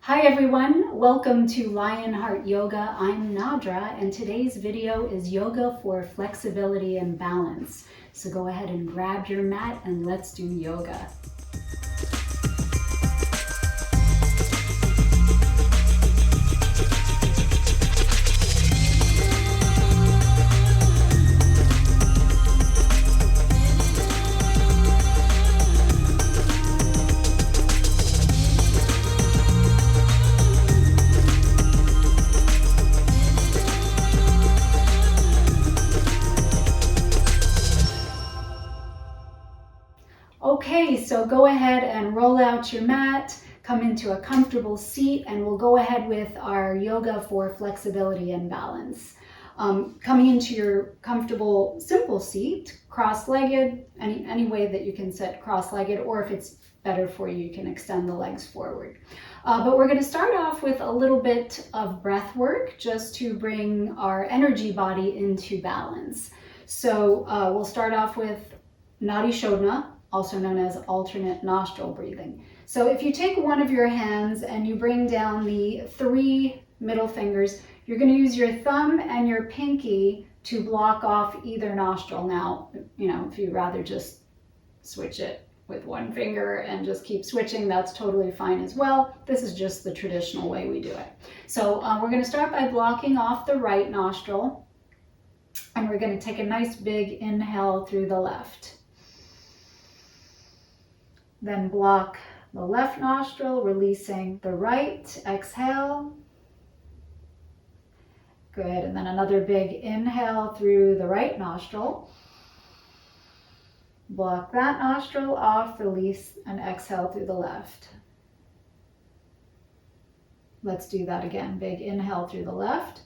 Hi everyone, welcome to Lionheart Yoga. I'm Nadra and today's video is yoga for flexibility and balance. So go ahead and grab your mat and let's do yoga. Okay, so go ahead and roll out your mat, come into a comfortable seat, and we'll go ahead with our yoga for flexibility and balance. Coming into your comfortable, simple seat, cross-legged, any way that you can sit cross-legged, or if it's better for you, you can extend the legs forward. But we're going to start off with a little bit of breath work just to bring our energy body into balance. So we'll start off with Nadi Shodhana, also known as alternate nostril breathing. So if you take one of your hands and you bring down the 3 middle fingers, you're going to use your thumb and your pinky to block off either nostril. Now, if you'd rather just switch it with one finger and just keep switching, that's totally fine as well. This is just the traditional way we do it. So we're going to start by blocking off the right nostril, and we're going to take a nice big inhale through the left. Then block the left nostril, releasing the right. Exhale. Good. And then another big inhale through the right nostril. Block that nostril off, release, and exhale through the left. Let's do that again. Big inhale through the left.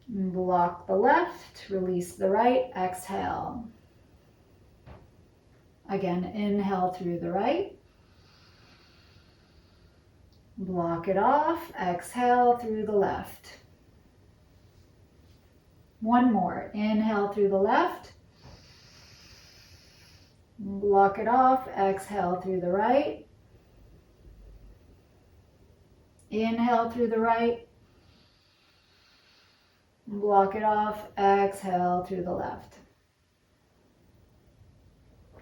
Block the left, release the right, exhale. Again, inhale through the right. Block it off, exhale through the left. One more, inhale through the left. Block it off, exhale through the right. Inhale through the right. Block it off, exhale through the left.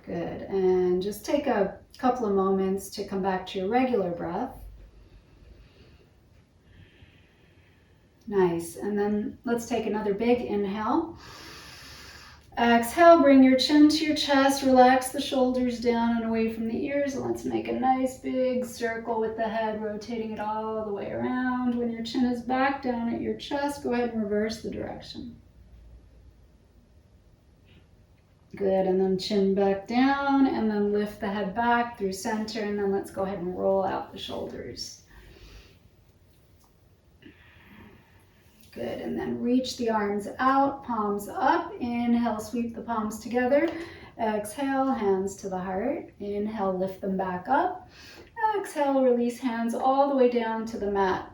Good, and just take a couple of moments to come back to your regular breath. Nice, and then let's take another big inhale. Exhale, bring your chin to your chest, relax the shoulders down and away from the ears, and let's make a nice big circle with the head, rotating it all the way around. When your chin is back down at your chest, go ahead and reverse the direction. Good, and then chin back down, and then lift the head back through center, and then let's go ahead and roll out the shoulders. Good, and then reach the arms out, palms up. Inhale, sweep the palms together. Exhale, hands to the heart. Inhale, lift them back up. Exhale, release hands all the way down to the mat.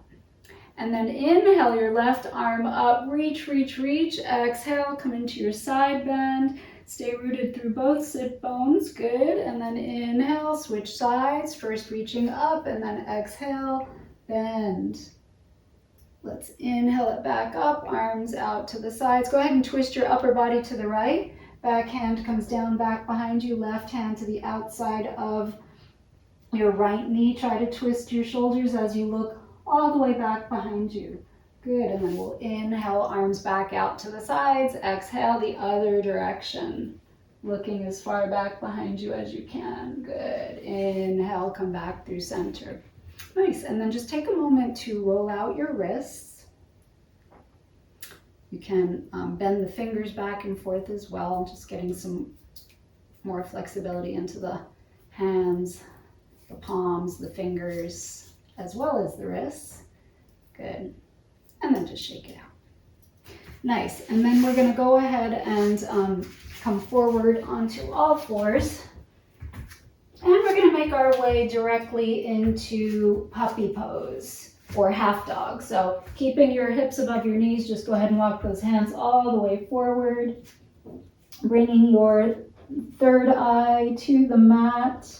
And then inhale your left arm up, reach, reach, reach. Exhale, come into your side bend. Stay rooted through both sit bones, good. And then inhale, switch sides, first reaching up, and then exhale, bend. Let's inhale it back up, arms out to the sides. Go ahead and twist your upper body to the right. Back hand comes down back behind you, left hand to the outside of your right knee. Try to twist your shoulders as you look all the way back behind you. Good, and then we'll inhale, arms back out to the sides. Exhale the other direction, looking as far back behind you as you can. Good, inhale, come back through center. Nice, and then just take a moment to roll out your wrists. You can bend the fingers back and forth as well, just getting some more flexibility into the hands, the palms, the fingers, as well as the wrists. Good. And then just shake it out. Nice, and then we're going to go ahead and come forward onto all fours. And we're going to make our way directly into puppy pose or half dog. So keeping your hips above your knees, just go ahead and walk those hands all the way forward. Bringing your third eye to the mat.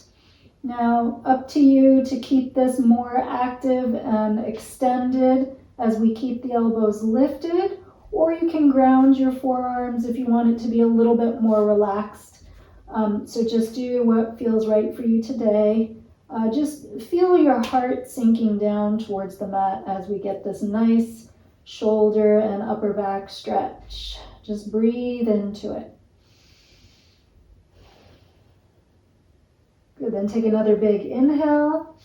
Now, up to you to keep this more active and extended as we keep the elbows lifted, or you can ground your forearms if you want it to be a little bit more relaxed. So just do what feels right for you today. Just feel your heart sinking down towards the mat as we get this nice shoulder and upper back stretch. Just breathe into it. Good, then take another big inhale.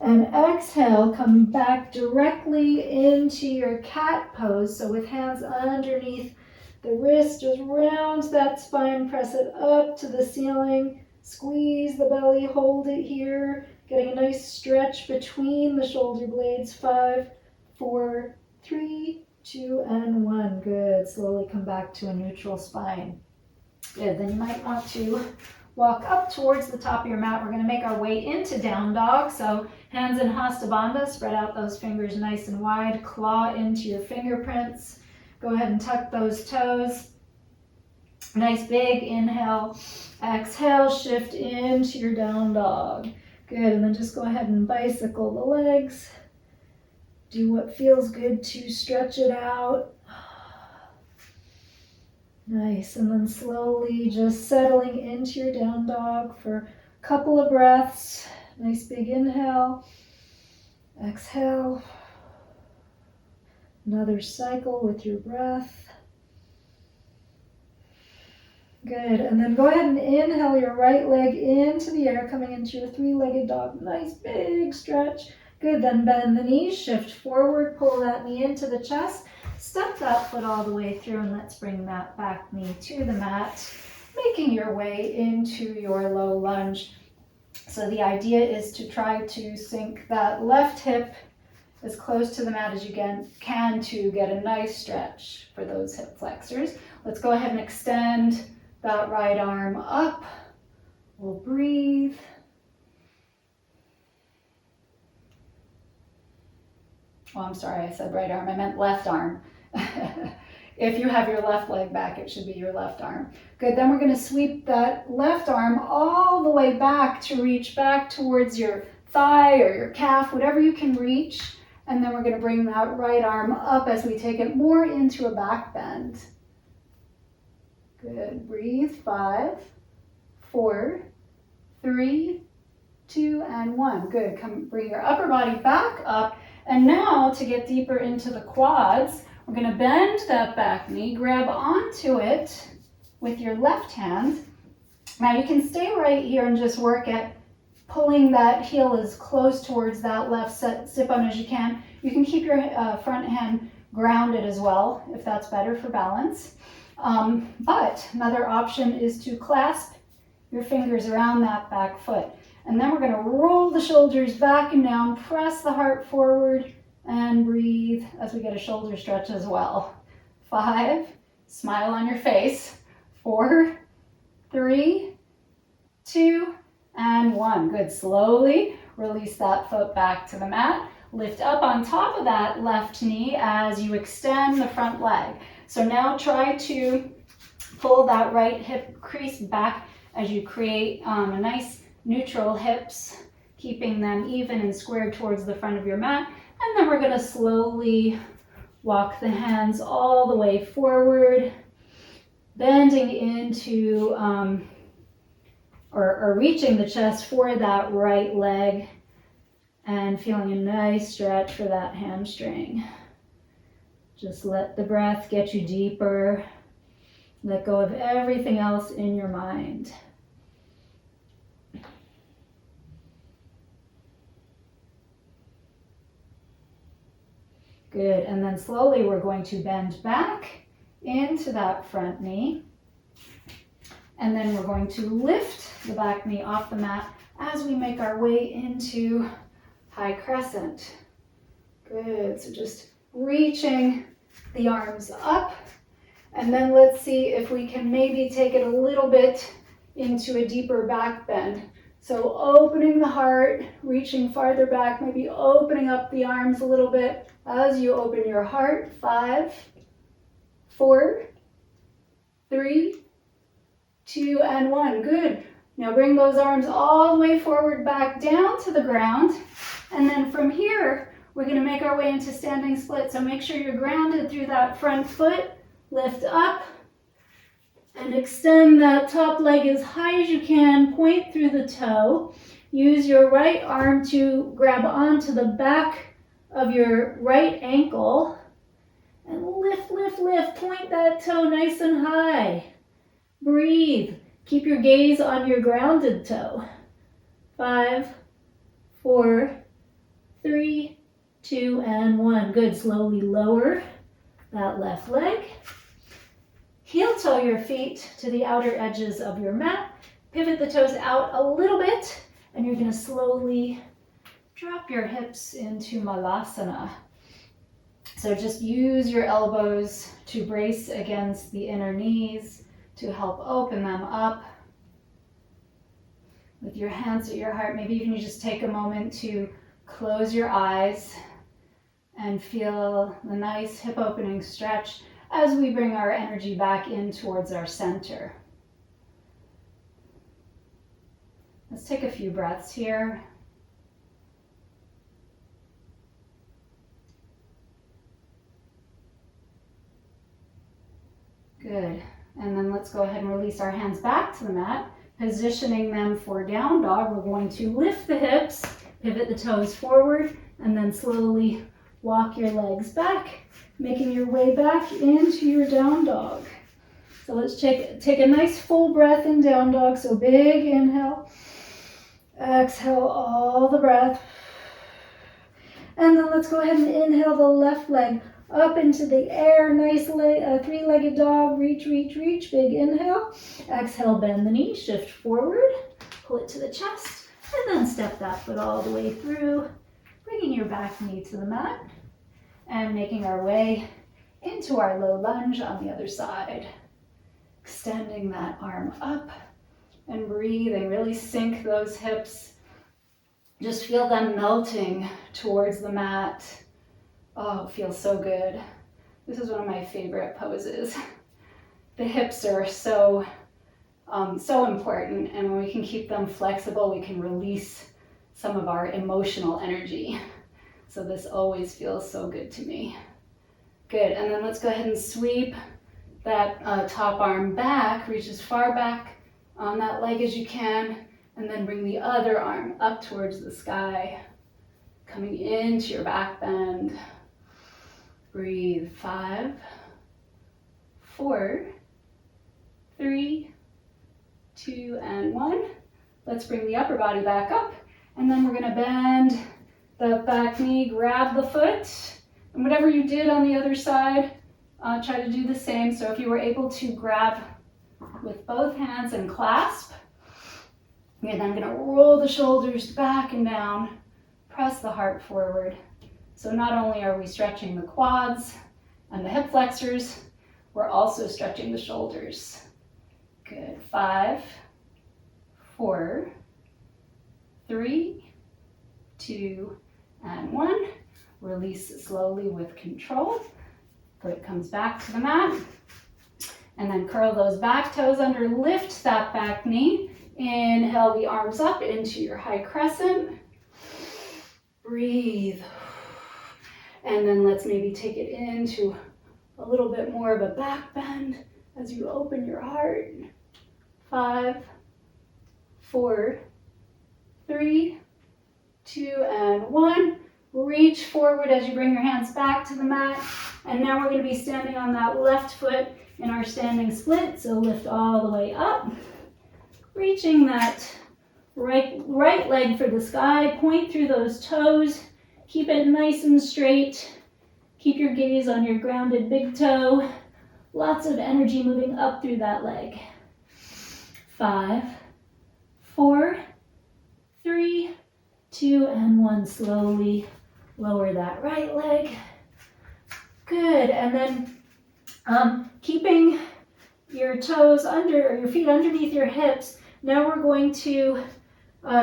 And exhale, come back directly into your cat pose. So with hands underneath the wrist, just round that spine, press it up to the ceiling. Squeeze the belly, hold it here. Getting a nice stretch between the shoulder blades. 5, 4, 3, 2, and 1. Good. Slowly come back to a neutral spine. Good. Then you might want to walk up towards the top of your mat. We're going to make our way into down dog. So hands in Hasta Bandha, spread out those fingers nice and wide. Claw into your fingerprints. Go ahead and tuck those toes. Nice big inhale. Exhale, shift into your down dog. Good, and then just go ahead and bicycle the legs. Do what feels good to stretch it out. Nice, and then slowly just settling into your down dog for a couple of breaths. Nice big inhale. Exhale. Another cycle with your breath. Good, and then go ahead and inhale your right leg into the air, coming into your three-legged dog. Nice big stretch. Good, then bend the knees, shift forward, pull that knee into the chest. Step that foot all the way through, and let's bring that back knee to the mat, making your way into your low lunge. So the idea is to try to sink that left hip as close to the mat as you can to get a nice stretch for those hip flexors. Let's go ahead and extend that right arm up. We'll breathe. Oh, I'm sorry, I said right arm. I meant left arm. If you have your left leg back, it should be your left arm. Good, then we're going to sweep that left arm all the way back to reach back towards your thigh or your calf, whatever you can reach. And then we're going to bring that right arm up as we take it more into a back bend. Good, breathe. 5, 4, 3, 2, and 1. Good, come bring your upper body back up. And now to get deeper into the quads, we're going to bend that back knee, grab onto it with your left hand. Now you can stay right here and just work at pulling that heel as close towards that left sit bone as you can. You can keep your front hand grounded as well, if that's better for balance. But another option is to clasp your fingers around that back foot. And then we're going to roll the shoulders back and down, press the heart forward, and breathe as we get a shoulder stretch as well. 5, smile on your face. 4, 3, 2, and 1. Good. Slowly release that foot back to the mat. Lift up on top of that left knee as you extend the front leg. So now try to pull that right hip crease back as you create a nice neutral hips, keeping them even and squared towards the front of your mat. And then we're going to slowly walk the hands all the way forward, bending into or reaching the chest for that right leg and feeling a nice stretch for that hamstring. Just let the breath get you deeper. Let go of everything else in your mind. Good, and then slowly we're going to bend back into that front knee. And then we're going to lift the back knee off the mat as we make our way into high crescent. Good, so just reaching the arms up. And then let's see if we can maybe take it a little bit into a deeper back bend. So opening the heart, reaching farther back, maybe opening up the arms a little bit as you open your heart. 5, 4, 3, 2, and 1. Good. Now bring those arms all the way forward, back down to the ground. And then from here, we're going to make our way into standing split. So make sure you're grounded through that front foot. Lift up and extend that top leg as high as you can. Point through the toe. Use your right arm to grab onto the back of your right ankle. And lift, lift, lift. Point that toe nice and high. Breathe. Keep your gaze on your grounded toe. 5, 4, 3, 2, and 1. Good. Slowly lower that left leg. Heel toe your feet to the outer edges of your mat. Pivot the toes out a little bit, and you're going to slowly drop your hips into Malasana. So just use your elbows to brace against the inner knees to help open them up. With your hands at your heart, maybe even you just take a moment to close your eyes and feel the nice hip opening stretch as we bring our energy back in towards our center. Let's take a few breaths here. Good. And then let's go ahead and release our hands back to the mat, positioning them for down dog. We're going to lift the hips, pivot the toes forward, and then slowly walk your legs back, making your way back into your down dog. So let's take a nice full breath in down dog. So big inhale, exhale all the breath. And then let's go ahead and inhale the left leg up into the air. Nice three-legged dog. Reach, reach, reach. Big inhale. Exhale, bend the knee, shift forward, pull it to the chest, and then step that foot all the way through, bringing your back knee to the mat and making our way into our low lunge on the other side. Extending that arm up and breathing. Really sink those hips. Just feel them melting towards the mat. Oh, it feels so good. This is one of my favorite poses. The hips are so important, and when we can keep them flexible, we can release some of our emotional energy. So this always feels so good to me. Good, and then let's go ahead and sweep that top arm back, reach as far back on that leg as you can, and then bring the other arm up towards the sky, coming into your back bend. Breathe. 5, 4, 3, 2, and 1. Let's bring the upper body back up, and then we're going to bend the back knee, grab the foot, and whatever you did on the other side, try to do the same. So if you were able to grab with both hands and clasp, you're then going to roll the shoulders back and down, press the heart forward. So not only are we stretching the quads and the hip flexors, we're also stretching the shoulders. Good. 5, 4, 3, 2, and 1. Release slowly with control. Foot comes back to the mat. And then curl those back toes under, lift that back knee. Inhale the arms up into your high crescent. Breathe. And then let's maybe take it into a little bit more of a back bend as you open your heart. 5, 4, 3, 2, and 1. Reach forward as you bring your hands back to the mat. And now we're going to be standing on that left foot in our standing split. So lift all the way up. Reaching that right leg for the sky. Point through those toes. Keep it nice and straight. Keep your gaze on your grounded big toe. Lots of energy moving up through that leg. 5, 4, 3, 2, and 1. Slowly lower that right leg. Good. And then keeping your toes under, or your feet underneath your hips, now we're going to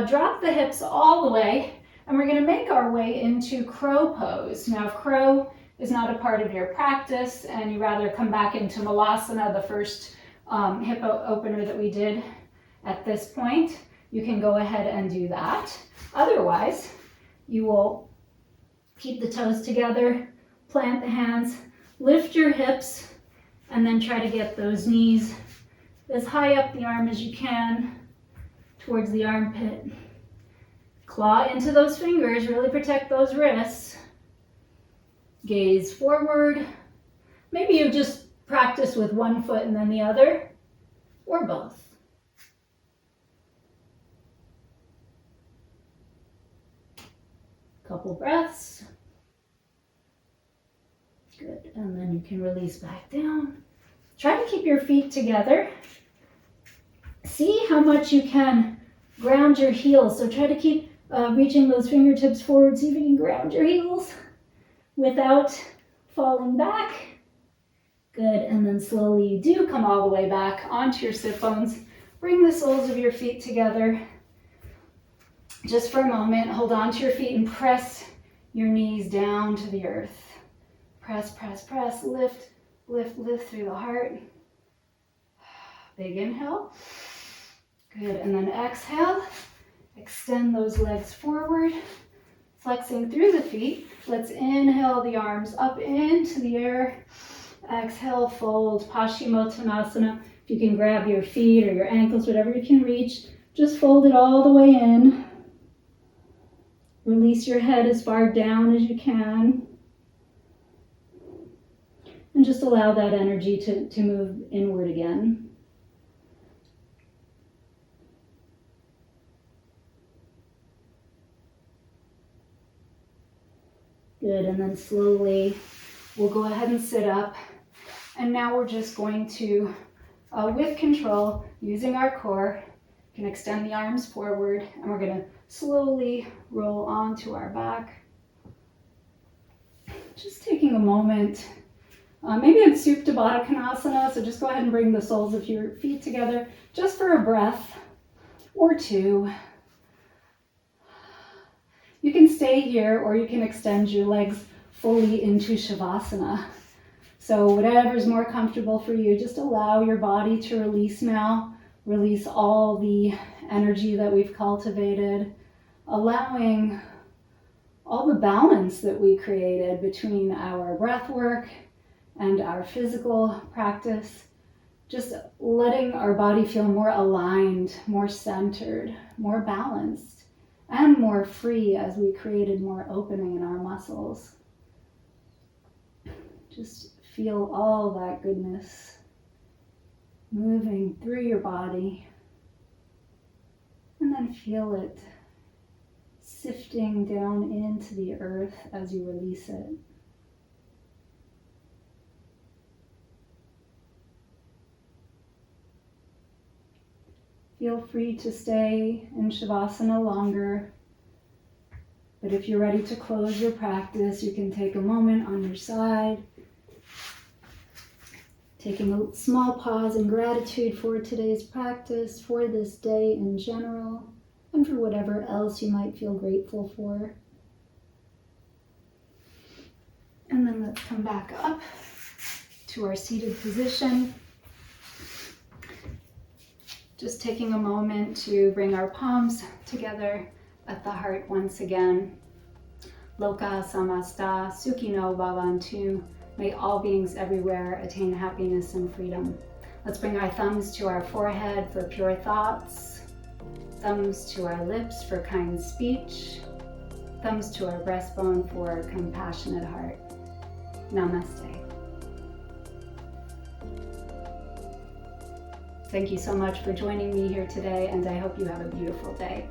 drop the hips all the way, and we're going to make our way into crow pose. Now, if crow is not a part of your practice and you rather come back into Malasana, the first hip opener that we did, At this point, you can go ahead and do that. Otherwise, you will keep the toes together, plant the hands, lift your hips, and then try to get those knees as high up the arm as you can towards the armpit. Claw into those fingers, really protect those wrists. Gaze forward. Maybe you just practice with one foot and then the other, or both. Couple breaths. Good, and then you can release back down. Try to keep your feet together. See how much you can ground your heels. So try to keep reaching those fingertips forward. See if you can ground your heels without falling back. Good, and then slowly do come all the way back onto your sit bones. Bring the soles of your feet together. Just for a moment, hold on to your feet and press your knees down to the earth. Press, press, press, lift, lift, lift through the heart. Big inhale. Good, and then exhale. Extend those legs forward, flexing through the feet. Let's inhale the arms up into the air. Exhale, fold, Paschimottanasana. If you can grab your feet or your ankles, whatever you can reach, just fold it all the way in. Release your head as far down as you can. And just allow that energy to move inward again. Good, and then slowly we'll go ahead and sit up. And now we're just going to, with control, using our core, you can extend the arms forward, and we're going to slowly roll onto our back. Just taking a moment. Maybe it's Supta Baddha Konasana, so just go ahead and bring the soles of your feet together just for a breath or two. You can stay here or you can extend your legs fully into Shavasana. So whatever's more comfortable for you, just allow your body to release now. Release all the energy that we've cultivated, allowing all the balance that we created between our breath work and our physical practice, just letting our body feel more aligned, more centered, more balanced, and more free as we created more opening in our muscles. Just feel all that goodness moving through your body, and then feel it sifting down into the earth as you release it. Feel free to stay in Shavasana longer, but if you're ready to close your practice, you can take a moment on your side, taking a small pause in gratitude for today's practice, for this day in general, and for whatever else you might feel grateful for. And then let's come back up to our seated position. Just taking a moment to bring our palms together at the heart once again. Loka samasta sukhino bhavantu. May all beings everywhere attain happiness and freedom. Let's bring our thumbs to our forehead for pure thoughts. Thumbs to our lips for kind speech. Thumbs to our breastbone for compassionate heart. Namaste. Thank you so much for joining me here today, and I hope you have a beautiful day.